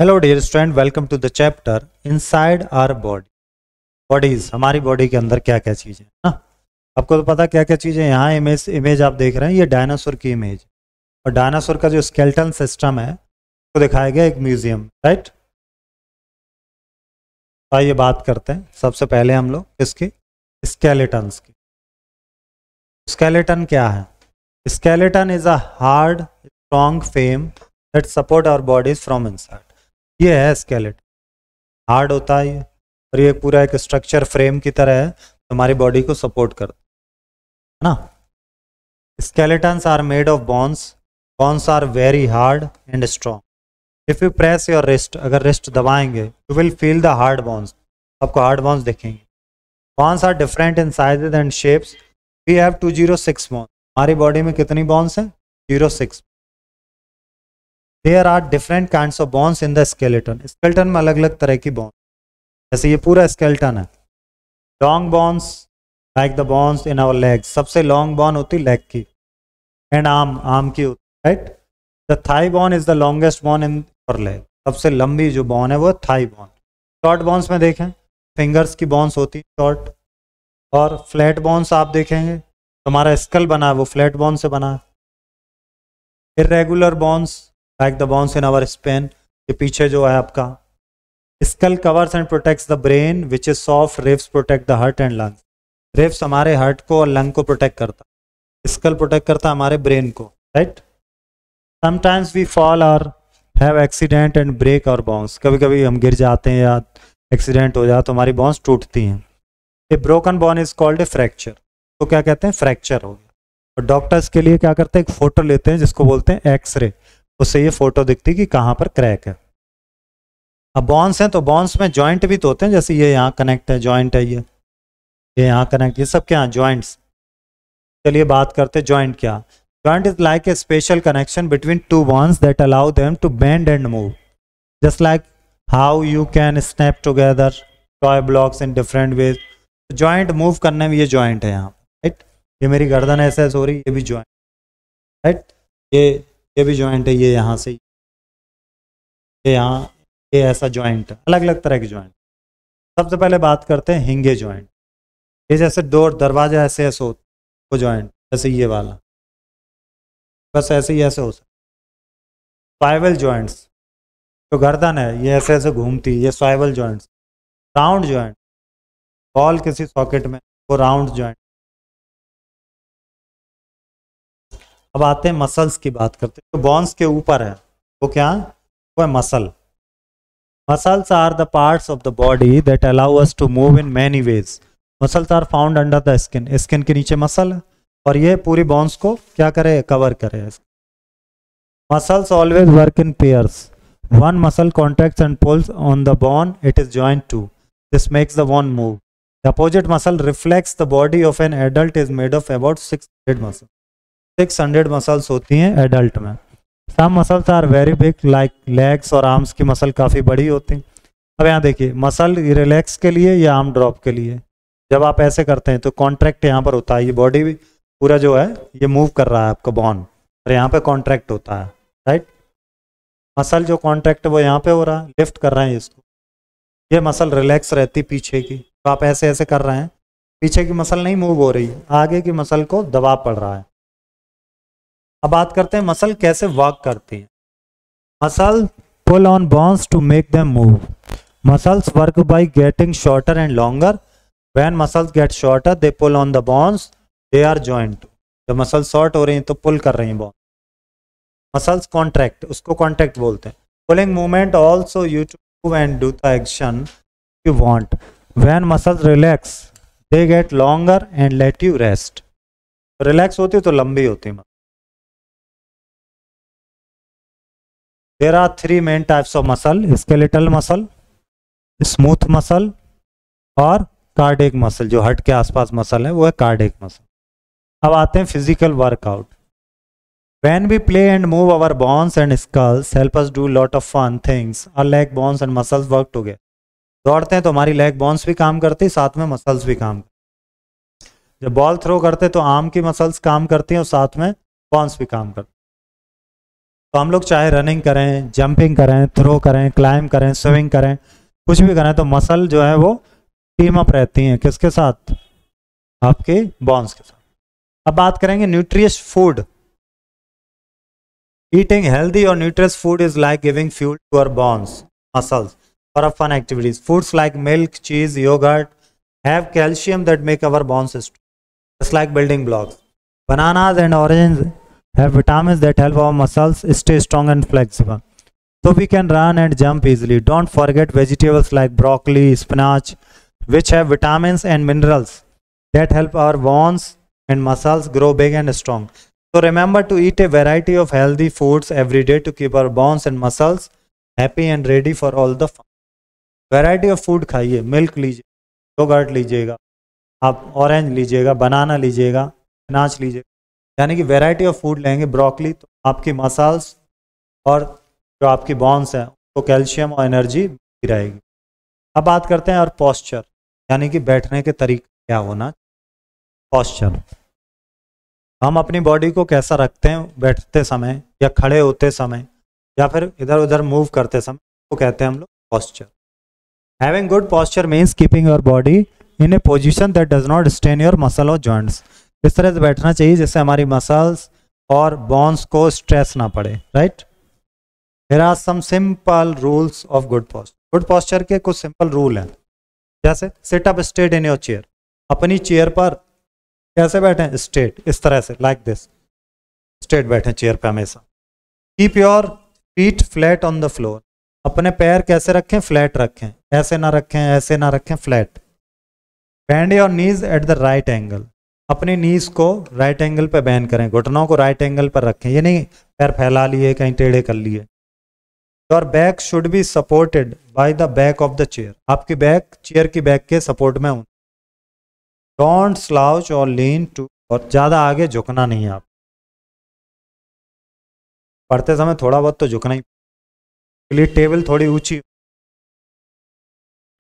Hello dear student, welcome to the chapter inside our body. Bodies, हमारी body के अंदर क्या क्या चीज़ें हैं ना। आपको तो पता क्या क्या चीज़ें। यहाँ इमेज आप देख रहे हैं, ये डायनासोर की इमेज। और डायनासोर का जो स्केलेटन सिस्टम है तो दिखाया गया एक म्यूजियम, राइट। आइए बात करते हैं सबसे पहले हम लोग इसकी स्केलेटन्स की। स्केलेटन क्या है? Skeleton is a hard strong frame that support our bodies from inside. ये है स्केलेटन, हार्ड होता है ये, और ये पूरा एक स्ट्रक्चर फ्रेम की तरह है, हमारी बॉडी को सपोर्ट करता है ना। Skeletons are made of bones. Bones are very hard and strong. If you press your wrist, अगर रिस्ट दबाएंगे you will feel the hard bones, आपको हार्ड बोन्स दिखेंगे। Bones are different in sizes and shapes. We have 206 bones. हमारी बॉडी में कितनी bones हैं? 06। There are different kinds of bones in the skeleton. Skeleton में अलग अलग तरह की बोन्स, जैसे ये पूरा स्केलेटन है। Long bones like the bones in our legs. सबसे लॉन्ग बोन होती लेग की, एंड आर्म की होती, right. The thigh bone is the longest bone in our leg. सबसे लंबी जो बोन है वो थाई बोन। शॉर्ट बोन्स में देखें, फिंगर्स की बोन्स होती शॉर्ट, और फ्लैट बोन्स आप देखेंगे तो हमारा स्कल बना है वो फ्लैट बोन से बना है। Irregular bones like the bones in our spine. ये पीछे जो है आपका skull covers and protects the brain which is soft. Ribs protect the heart and lungs. Ribs हमारे हार्ट को और लंग को प्रोटेक्ट करता है, स्कल प्रोटेक्ट करता है हमारे ब्रेन को, right. Sometimes we fall or have accident and break our bones. कभी कभी हम गिर जाते हैं या एक्सीडेंट हो जाए तो हमारी बोन्स टूटती हैं। ए broken bone is called a fracture. तो क्या कहते हैं? फ्रैक्चर हो गया। और डॉक्टर्स के लिए क्या करते हैं? एक फोटो लेते हैं जिसको बोलते हैं एक्सरे। उससे ये फोटो दिखती है कि कहाँ पर क्रैक है। अब बॉन्स हैं तो बॉन्स में जॉइंट भी तो होते हैं, जैसे ये यहाँ कनेक्ट है, जॉइंट है, ये यहाँ कनेक्ट, ये सब क्या है? जॉइंट्स। चलिए बात करते हैं जॉइंट क्या। Joint is like a special connection between two bones that allow them to bend and move, just like how you can snap together toy blocks in different ways. Joint move करने में ये joint है यहाँ, right. ये मेरी गर्दन ऐसे हो रही, ये भी जॉइंट, राइट। ये भी जॉइंट है, ये यहाँ से, ये यहाँ, ये ऐसा जॉइंट है। अलग अलग तरह के जॉइंट। सबसे पहले बात करते हैं हिंगे जॉइंट। ये जैसे डोर दरवाजा ऐसे ऐसे हो, वो जॉइंट जैसे ये वाला, बस ऐसे ही ऐसे हो सकता। स्वाइवल जॉइंट्स, जो गर्दन है ये ऐसे ऐसे घूमती है, ये swivel joints. Round joint, ball किसी सॉकेट में, वो राउंड जॉइंट। अब आते हैं मसल्स की बात करते हैं। तो बोन्स के ऊपर है वो क्या है? वो है muscle. Muscles are the parts of the body that allow us to move in many ways. Muscles are found under the skin. Skin के नीचे मसल है और ये पूरी बोन्स को क्या करे? कवर करे। Muscles always work in pairs. One muscle contracts and pulls on the bone it is joined to. This makes the bone move. The opposite muscle reflects. The body of an adult is made of about 600 muscles. 600 muscles होती हैं adult में। Some muscles are very big like legs और arms की muscle काफ़ी बड़ी होती हैं। अब यहाँ देखिए, मसल रिलैक्स के लिए या आर्म ड्रॉप के लिए, जब आप ऐसे करते हैं तो कॉन्ट्रैक्ट यहाँ पर होता है। ये बॉडी भी पूरा जो है ये मूव कर रहा है आपका बोन, और यहाँ पे कॉन्ट्रैक्ट होता है, राइट। मसल जो कॉन्ट्रैक्ट है वो यहाँ पे हो रहा है, लिफ्ट कर रहे हैं इसको। ये मसल रिलैक्स रहती पीछे की, तो आप ऐसे ऐसे कर रहे हैं, पीछे की मसल नहीं मूव हो रही, आगे की मसल को दबाव पड़ रहा है। अब बात करते हैं मसल कैसे वर्क करती है। Muscle pull on bones to make them move. Muscles work by getting shorter and longer. When muscles get shorter they pull on the bones they are joint. जब मसल शॉर्ट हो रही हैं तो pull कर रही हैं बोन। मसल्स कॉन्ट्रैक्ट, उसको contract बोलते हैं। Pulling movement also you to move and do the action you want. When muscles relax they get longer and let you rest. Relax होती है तो लंबी होती है। There are three main types of muscle: skeletal muscle, smooth muscle और cardiac muscle। जो हट के आसपास मसल है वो है cardiac muscle। अब आते हैं physical workout। When we play and move our bones and skulls help us do lot of fun things. Our leg bones and muscles work together. दौड़ते हैं तो हमारी leg bones भी काम करती है, साथ में muscles भी काम करती है। जब बॉल थ्रो करते हैं तो आर्म की मसल्स काम करती हैं और साथ में bones भी काम करती हैं। तो हम लोग चाहे रनिंग करें, जंपिंग करें, थ्रो करें, क्लाइम करें, स्विमिंग करें, कुछ भी करें, तो मसल जो है वो टीम अप रहती हैं किसके साथ? आपके बॉन्स के साथ। अब बात करेंगे nutritious food. Eating healthy or nutritious food is like giving fuel to our bones, muscles, for our fun activities. Foods like milk, cheese, yogurt have calcium that make our bones strong, just like building blocks. Bananas and oranges have vitamins that help our muscles stay strong and flexible. So we can run and jump easily. Don't forget vegetables like broccoli, spinach, which have vitamins and minerals that help our bones and muscles grow big and strong. So remember to eat a variety of healthy foods every day to keep our bones and muscles happy and ready for all the fun. Variety of food खाइए, milk लीजिए, yogurt लीजिएगा, आप orange लीजिएगा, बनाना लीजिएगा, अनाज लीजिएगा, यानी कि वैरायटी ऑफ फूड लेंगे। ब्रोकली तो आपकी मसल्स और जो आपकी बोन्स हैं तो कैल्शियम और एनर्जी रहेगी। अब बात करते हैं और पोस्चर, यानी कि बैठने के तरीके क्या होना। पोस्चर, हम अपनी बॉडी को कैसा रखते हैं बैठते समय या खड़े होते समय या फिर इधर उधर मूव करते समय, वो कहते हैं हम लोग posture. Having good posture means keeping your body in A position that does not strain your muscle और जॉइंट्स। इस तरह से बैठना चाहिए जिससे हमारी मसल्स और बोन्स को स्ट्रेस ना पड़े, right. There are some simple rules of good posture. Good posture के कुछ सिंपल रूल हैं, जैसे sit up straight in your chair. अपनी चेयर पर कैसे बैठे? स्ट्रेट, इस तरह से, लाइक दिस, स्ट्रेट बैठे चेयर पे हमेशा। Keep your feet flat on the floor. अपने पैर कैसे रखें? फ्लैट रखें, ऐसे ना रखें, ऐसे ना रखें, flat. Bend your knees at the right angle. अपनी नीज को राइट एंगल पे बेंड करें, घुटनों को राइट एंगल पर रखें, ये नहीं पैर फैला लिए कहीं टेढ़े कर लिए। Your back should be supported by the back of the chair. आपकी बैक चेयर की बैक के सपोर्ट में हो। डोंट स्लाउच और लीन टू, और ज़्यादा आगे झुकना नहीं है। आप पढ़ते समय थोड़ा बहुत तो झुकना ही, लिए टेबल थोड़ी ऊंची।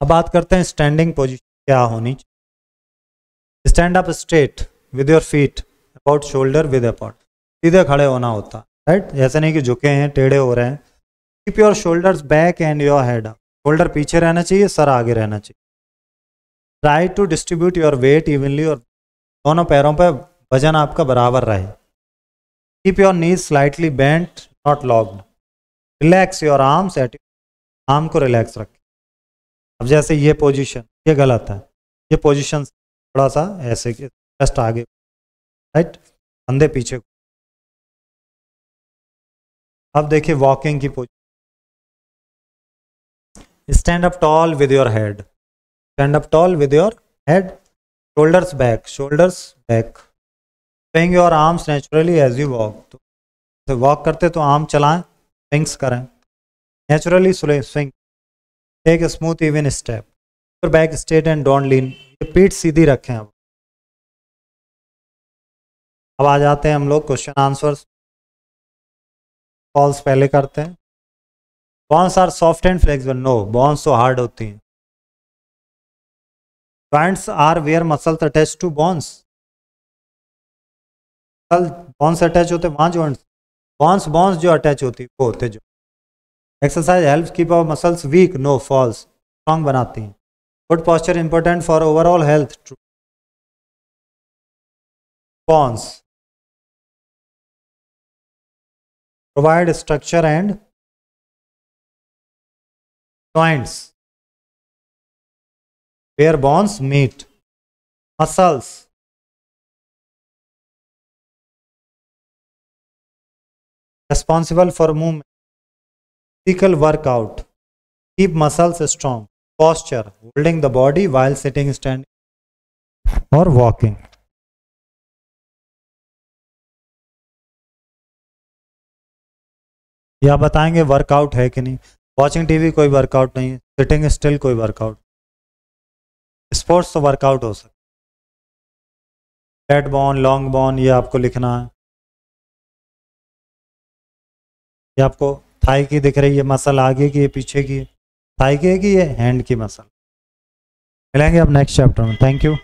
अब बात करते हैं स्टैंडिंग पोजीशन क्या होनी चाहिए। Stand up straight with your feet about shoulder with apart. सीधे खड़े होना होता, राइट, ऐसे नहीं कि झुके हैं, टेढ़े हो रहे हैं। Keep your shoulders back and your head up. Shoulder पीछे रहना चाहिए, सर आगे रहना चाहिए। Try to distribute your weight evenly, और दोनों पैरों पर वजन आपका बराबर रहे। Keep your knees slightly bent not locked. Relax your arms at, arm को रिलैक्स रखें। अब जैसे ये पोजीशन, ये गलत है, ये पोजीशन थोड़ा सा ऐसे जस्ट आगे, राइट, कंधे पीछे। अब देखिए वॉकिंग की position. Stand up tall with your head. Stand up tall with your head, shoulders back, shoulders back. Swing your arms naturally as you walk. तो वॉक करते तो आर्म चलाएं, स्विंग्स करें, naturally swing. Take a smooth even step. Your back straight and don't lean. ये पीठ सीधी रखें। अब आ जाते हैं हम लोग क्वेश्चन आंसर्स। कॉल्स पहले करते हैं। Bones are soft and flexible. No, bones तो हार्ड होती हैं। Joints are where muscles attach to bones. Bones attach होते वहाँ joints, बोन्स जो अटैच होती वो होते जो। Exercise helps keep our muscles weak. No, false, strong बनाती हैं। Good posture important for overall health. True. Bones provide structure and joints where bones meet. Muscles responsible for movement. Physical workout keep muscles strong. Posture holding the body while sitting, standing or walking. या बताएंगे workout है कि नहीं। Watching TV कोई workout नहीं है, sitting still कोई workout. Sports तो वर्कआउट हो सकता। फ्लैट बोन, लॉन्ग बोन, ये आपको लिखना है। ये आपको थाई की दिख रही है मसल, आगे की, पीछे की, थाई की है कि ये हैंड की मसल। मिलेंगे अब नेक्स्ट चैप्टर में। Thank you.